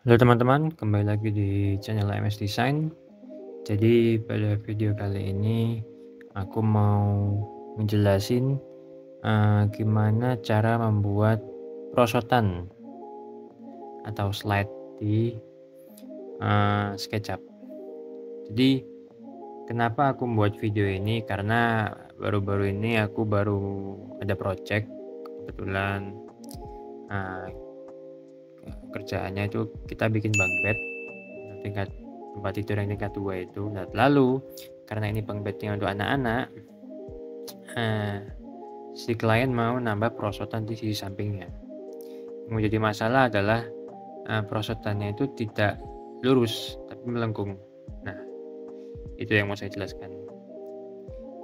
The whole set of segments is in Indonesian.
Halo teman-teman, kembali lagi di channel MS Design. Jadi pada video kali ini aku mau ngejelasin gimana cara membuat perosotan atau slide di SketchUp. Jadi kenapa aku membuat video ini, karena baru-baru ini aku baru ada project kebetulan. uh, Kerjaannya itu kita bikin bunk bed tingkat tempat tidur yang tingkat 2 itu. Nah, lalu karena ini bunk bednya untuk anak-anak, si klien mau nambah perosotan di sisi sampingnya. Yang menjadi masalah adalah perosotannya itu tidak lurus tapi melengkung. Nah, itu yang mau saya jelaskan.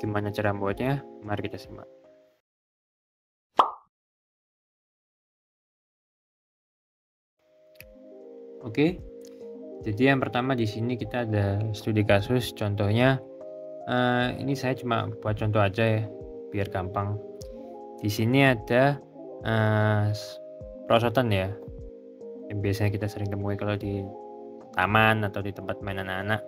Gimana cara membuatnya? Mari kita simak. Oke, jadi yang pertama di sini kita ada studi kasus. Contohnya ini saya cuma buat contoh aja ya, biar gampang. Di sini ada perosotan ya, yang biasanya kita sering temui kalau di taman atau di tempat main anak-anak.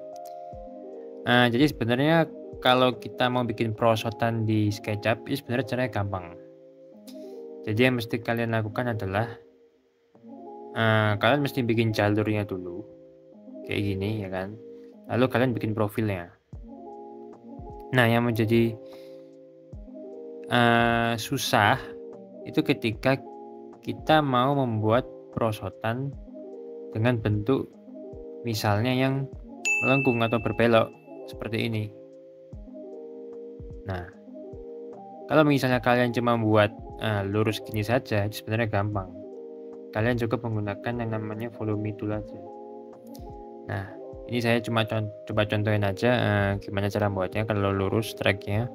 Jadi sebenarnya kalau kita mau bikin perosotan di SketchUp, ini sebenarnya caranya gampang. Jadi yang mesti kalian lakukan adalah kalian mesti bikin jalurnya dulu, kayak gini ya kan. Lalu kalian bikin profilnya. Nah, yang menjadi susah itu ketika kita mau membuat perosotan dengan bentuk misalnya yang melengkung atau berbelok seperti ini. Nah, kalau misalnya kalian cuma buat lurus gini saja, itu sebenarnya gampang. Kalian cukup menggunakan yang namanya volume tool aja. Nah, ini saya cuma coba contohin aja gimana cara membuatnya kalau lurus tracknya.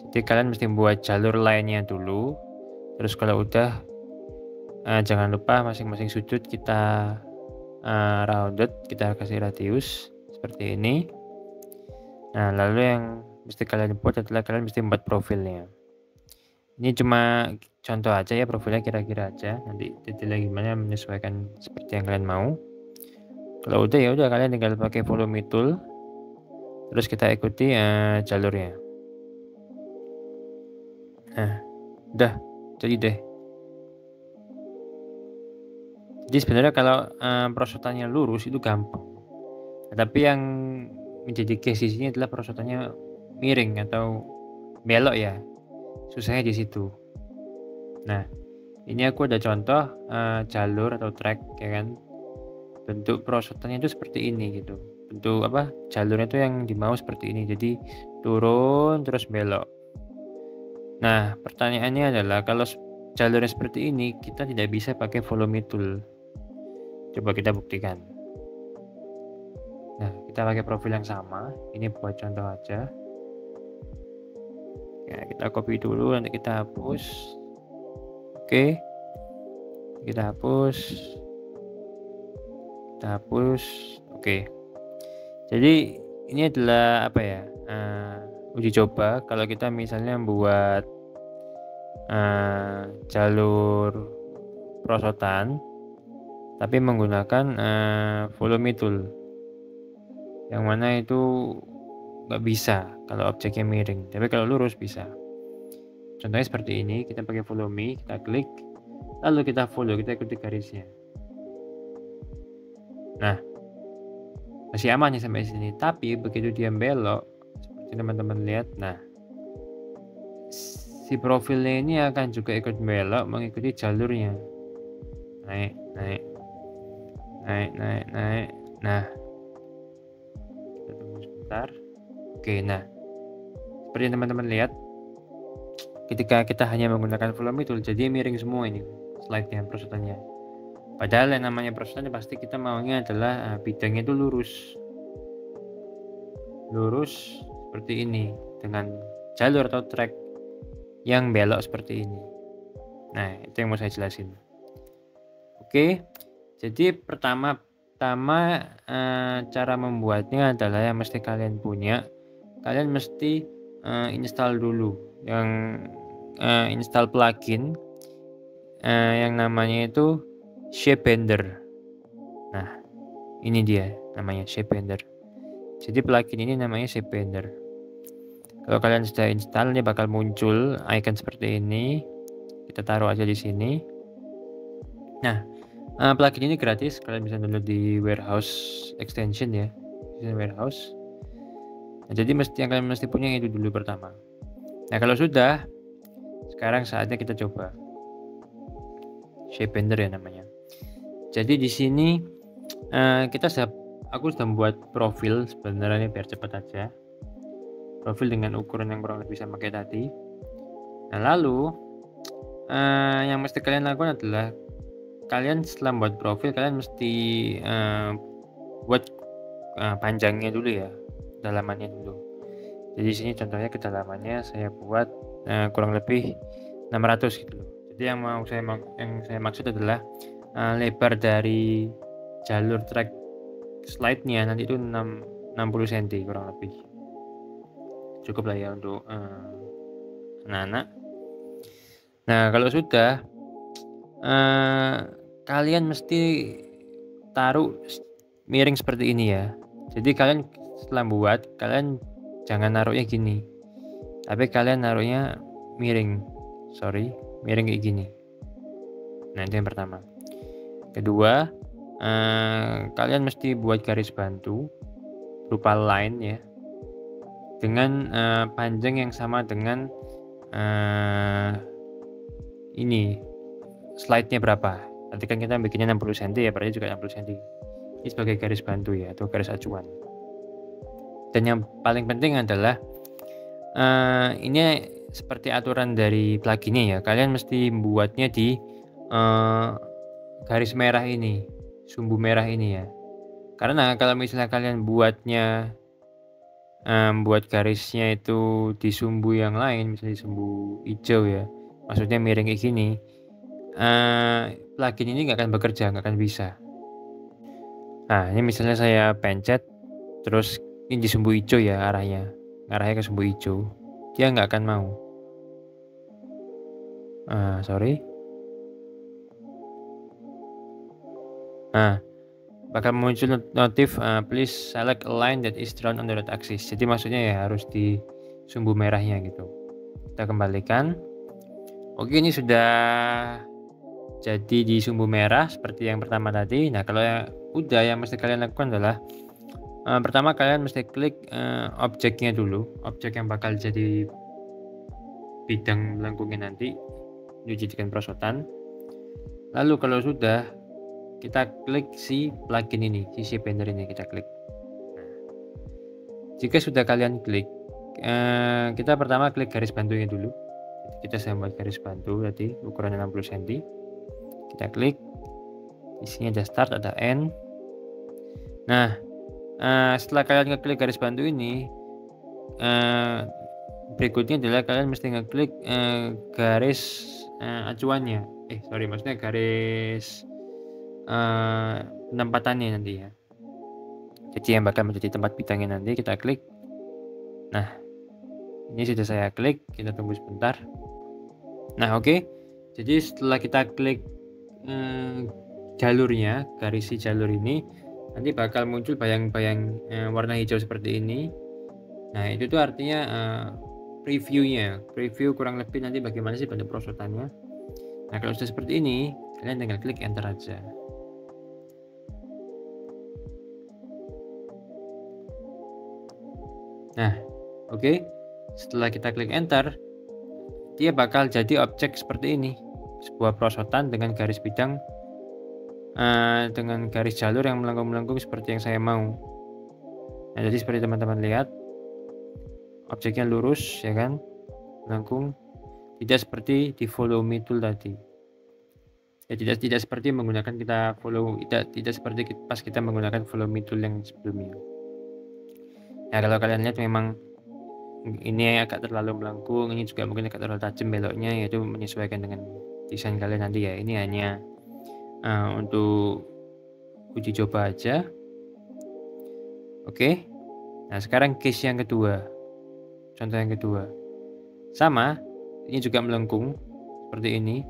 Jadi kalian mesti buat jalur lainnya dulu. Terus kalau udah, jangan lupa masing-masing sudut kita rounded, kita kasih radius seperti ini. Nah, lalu yang mesti kalian buat adalah kalian mesti membuat profilnya. Ini cuma contoh aja ya, profilnya kira-kira aja, nanti detailnya gimana menyesuaikan seperti yang kalian mau. Kalau udah ya udah, kalian tinggal pakai volume tool, terus kita ikuti jalurnya. Nah, udah jadi deh. Jadi sebenarnya kalau perosotannya lurus itu gampang, tapi yang menjadi case di sini adalah perosotannya miring atau belok ya, susahnya di situ. Nah, ini aku ada contoh jalur atau track ya kan, bentuk perosotannya itu seperti ini gitu. Bentuk jalurnya itu yang dimau seperti ini, jadi turun terus belok. Nah, pertanyaannya adalah kalau jalurnya seperti ini kita tidak bisa pakai volume tool. Coba kita buktikan. Nah, kita pakai profil yang sama, ini buat contoh aja ya. Kita copy dulu, nanti kita hapus. Oke, kita hapus. Oke, jadi ini adalah uji coba kalau kita misalnya membuat jalur perosotan tapi menggunakan volume tool, yang mana itu nggak bisa kalau objeknya miring, tapi kalau lurus bisa. Contohnya seperti ini, kita pakai volume, kita klik, lalu kita follow, kita ikuti garisnya. Nah, masih aman ya sampai sini, tapi begitu dia belok seperti teman-teman lihat, nah si profilnya ini akan juga ikut belok mengikuti jalurnya, naik. Nah, kita tunggu sebentar. Oke, nah seperti yang teman-teman lihat, ketika kita hanya menggunakan volume tool jadi miring semua ini slide-nya, perosotannya. Padahal yang namanya perosotan pasti kita maunya adalah bidangnya itu lurus seperti ini dengan jalur atau track yang belok seperti ini. Nah, itu yang mau saya jelasin. Oke, jadi pertama cara membuatnya adalah yang mesti kalian punya, kalian mesti install dulu install plugin yang namanya itu Shape Bender. Nah, ini dia namanya Shapebender. Jadi plugin ini namanya Shapebender. Kalau kalian sudah install, ini bakal muncul icon seperti ini. Kita taruh aja di sini. Nah, plugin ini gratis, kalian bisa download di warehouse extension ya, di warehouse. Nah, jadi yang kalian mesti punya itu dulu pertama. Nah, kalau sudah, sekarang saatnya kita coba Shapebender ya namanya. Jadi di sini aku sudah membuat profil sebenarnya biar cepat aja. Profil dengan ukuran yang kurang lebih sama kayak tadi. Nah, lalu yang mesti kalian lakukan adalah kalian setelah membuat profil, kalian mesti buat panjangnya dulu ya, kedalamannya dulu. Jadi di sini contohnya kedalamannya saya buat kurang lebih 600 gitu loh. Jadi yang saya maksud adalah lebar dari jalur track slide-nya nanti itu 60 cm kurang lebih. Cukup lah ya untuk anak-anak. Nah, kalau sudah kalian mesti taruh miring seperti ini ya. Jadi kalian setelah buat, kalian jangan naruhnya gini, tapi kalian naruhnya miring kayak gini. Nah, itu yang pertama. Kedua, kalian mesti buat garis bantu berupa line ya, dengan panjang yang sama dengan ini slide-nya berapa. Nanti kan kita bikinnya 60 cm ya, berarti juga 60 cm. Ini sebagai garis bantu ya, atau garis acuan. Dan yang paling penting adalah ini seperti aturan dari pluginnya ya, kalian mesti buatnya di garis merah ini, sumbu merah ini ya. Karena kalau misalnya kalian buat garisnya itu di sumbu yang lain, misalnya di sumbu hijau ya, maksudnya miring kayak gini, plugin ini nggak akan bekerja, nggak akan bisa. Nah, ini misalnya saya pencet, terus ini di sumbu hijau ya arahnya ke sumbu hijau, dia nggak akan mau. Nah, bakal muncul notif please select a line that is drawn on the right axis. Jadi maksudnya ya harus di sumbu merahnya gitu. Kita kembalikan. Oke, ini sudah jadi di sumbu merah seperti yang pertama tadi. Nah, kalau udah, yang mesti kalian lakukan adalah pertama kalian mesti klik objeknya dulu, objek yang bakal jadi bidang melengkungnya nanti dijadikan perosotan. Lalu kalau sudah, kita klik si plugin ini, si Shapebender ini kita klik. Nah, jika sudah kalian klik, kita pertama klik garis bantunya dulu. Kita buat garis bantu tadi ukurannya 60 cm. Kita klik, di sini ada start, ada end. Nah, setelah kalian ngeklik garis bantu ini, berikutnya adalah kalian mesti ngeklik garis acuannya. Maksudnya garis penempatannya nanti ya. Jadi yang bakal menjadi tempat bidangnya nanti kita klik. Nah, ini sudah saya klik, kita tunggu sebentar. Nah, oke. Jadi setelah kita klik jalurnya, garis jalur ini, nanti bakal muncul bayang-bayang warna hijau seperti ini. Nah, itu tuh artinya preview kurang lebih nanti bagaimana sih bentuk perosotannya. Nah, kalau sudah seperti ini, kalian tinggal klik enter aja. Nah, oke. Setelah kita klik enter, dia bakal jadi objek seperti ini, sebuah perosotan dengan garis bidang dengan garis jalur yang melengkung-melengkung seperti yang saya mau. Nah, jadi seperti teman-teman lihat, objeknya lurus ya kan, melengkung, tidak seperti di follow me tool tadi ya, tidak seperti menggunakan tidak seperti pas kita menggunakan follow me tool yang sebelumnya. Nah, kalau kalian lihat memang ini agak terlalu melengkung, ini juga mungkin agak terlalu tajam beloknya, yaitu menyesuaikan dengan desain kalian nanti ya. Ini hanya untuk uji coba aja. Oke. Nah, sekarang case yang kedua, contoh yang kedua, sama, ini juga melengkung seperti ini.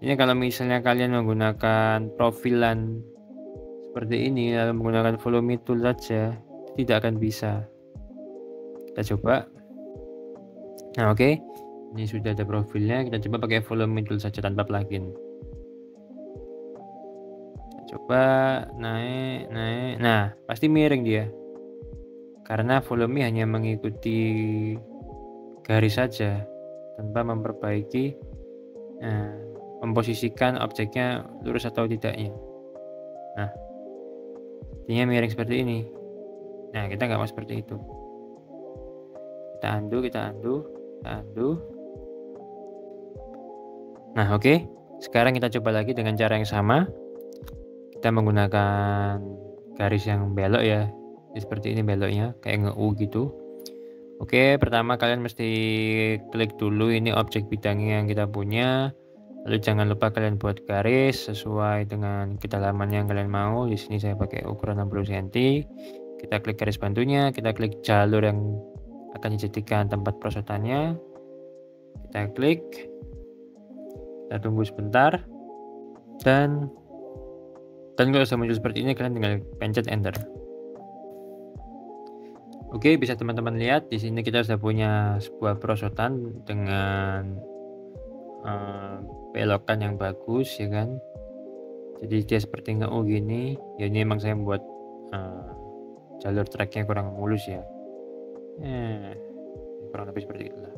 Ini kalau misalnya kalian menggunakan profilan seperti ini lalu menggunakan volume tool saja, tidak akan bisa. Kita coba. Nah, oke. Ini sudah ada profilnya, kita coba pakai volume tool saja tanpa plugin. Kita coba naik. Nah, pasti miring dia. Karena volume hanya mengikuti garis saja tanpa memperbaiki memposisikan objeknya lurus atau tidaknya. Nah, jadinya miring seperti ini. Nah, kita nggak mau seperti itu. Kita undo. Nah, oke. Sekarang kita coba lagi dengan cara yang sama. Kita menggunakan garis yang belok ya. Seperti ini beloknya, kayak nge-U gitu. Oke, pertama kalian mesti klik dulu ini objek bidangnya yang kita punya. Lalu jangan lupa kalian buat garis sesuai dengan kedalaman yang kalian mau. Di sini saya pakai ukuran 60 cm. Kita klik garis bantunya, kita klik jalur yang akan dijadikan tempat perosotannya. Kita klik. Kita tunggu sebentar. Dan kalau sudah muncul seperti ini, kalian tinggal pencet enter. Oke, bisa teman-teman lihat di sini kita sudah punya sebuah perosotan dengan belokan yang bagus ya kan. Jadi dia seperti nge-U gini. Ya ini emang saya membuat jalur tracknya kurang mulus ya. Kurang lebih seperti itulah.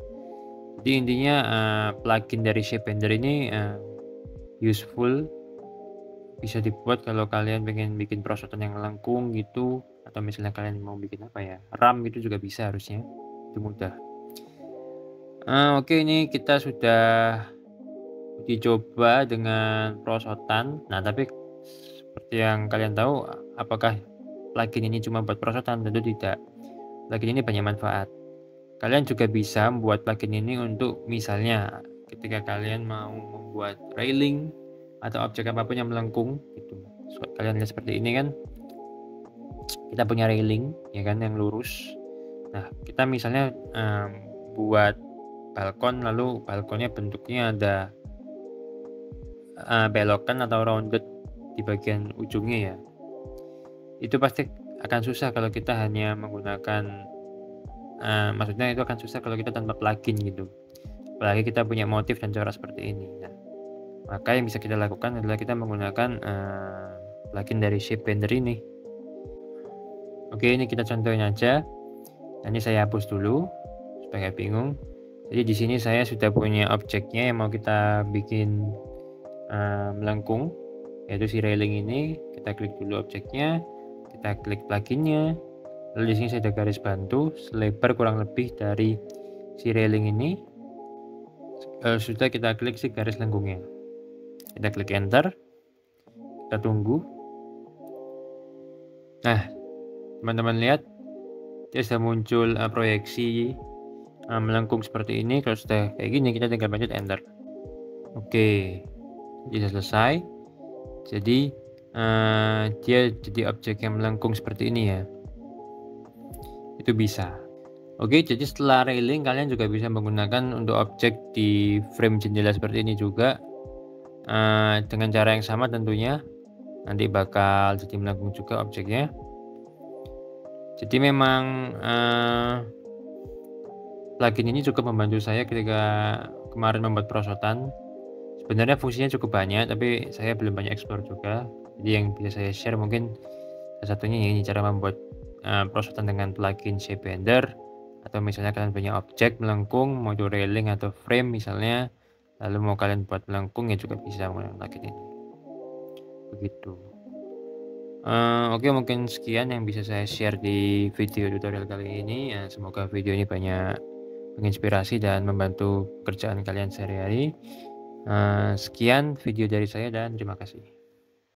Jadi intinya plugin dari Shapender ini useful, bisa dibuat kalau kalian pengen bikin perosotan yang lengkung gitu, atau misalnya kalian mau bikin apa ya, RAM gitu juga bisa, harusnya itu mudah. Oke, ini kita sudah dicoba dengan perosotan. Nah, tapi seperti yang kalian tahu, apakah plugin ini cuma buat perosotan? Tentu tidak. Plugin ini banyak manfaat. Kalian juga bisa membuat plugin ini untuk misalnya ketika kalian mau membuat railing atau objek apapun yang melengkung gitu. Kalian lihat seperti ini kan, kita punya railing ya kan yang lurus. Nah, kita misalnya buat balkon, lalu balkonnya bentuknya ada belokan atau rounded di bagian ujungnya ya. Itu pasti akan susah kalau kita hanya menggunakan maksudnya itu akan susah kalau kita tanpa plugin gitu. Apalagi kita punya motif dan corak seperti ini. Nah, maka yang bisa kita lakukan adalah kita menggunakan plugin dari Shapender ini. Oke, ini kita contohin aja. Ini saya hapus dulu supaya nggak bingung. Jadi di sini saya sudah punya objeknya yang mau kita bikin melengkung, yaitu si railing ini. Kita klik dulu objeknya, kita klik pluginnya. Lalu di sini saya ada garis bantu selebar kurang lebih dari si railing ini. Sudah kita klik si garis lengkungnya. Kita klik enter. Kita tunggu. Nah, teman-teman lihat dia sudah muncul proyeksi melengkung seperti ini. Kalau sudah kayak gini, kita tinggal pencet enter. Oke, jadi selesai. Jadi dia jadi objek yang melengkung seperti ini ya. Itu bisa. Oke, jadi setelah railing kalian juga bisa menggunakan untuk objek di frame jendela seperti ini juga dengan cara yang sama tentunya. Nanti bakal jadi melengkung juga objeknya. Jadi memang plugin ini cukup membantu saya ketika kemarin membuat perosotan. Sebenarnya fungsinya cukup banyak, tapi saya belum banyak explore juga. Jadi yang bisa saya share mungkin salah satunya ini cara membuat perosotan dengan plugin Shapender, atau misalnya kalian punya objek melengkung, mau itu railing atau frame misalnya, lalu mau kalian buat melengkung ya juga bisa menggunakan plugin ini. Begitu. Oke, mungkin sekian yang bisa saya share di video tutorial kali ini. Semoga video ini banyak menginspirasi dan membantu pekerjaan kalian sehari-hari. Sekian video dari saya dan terima kasih.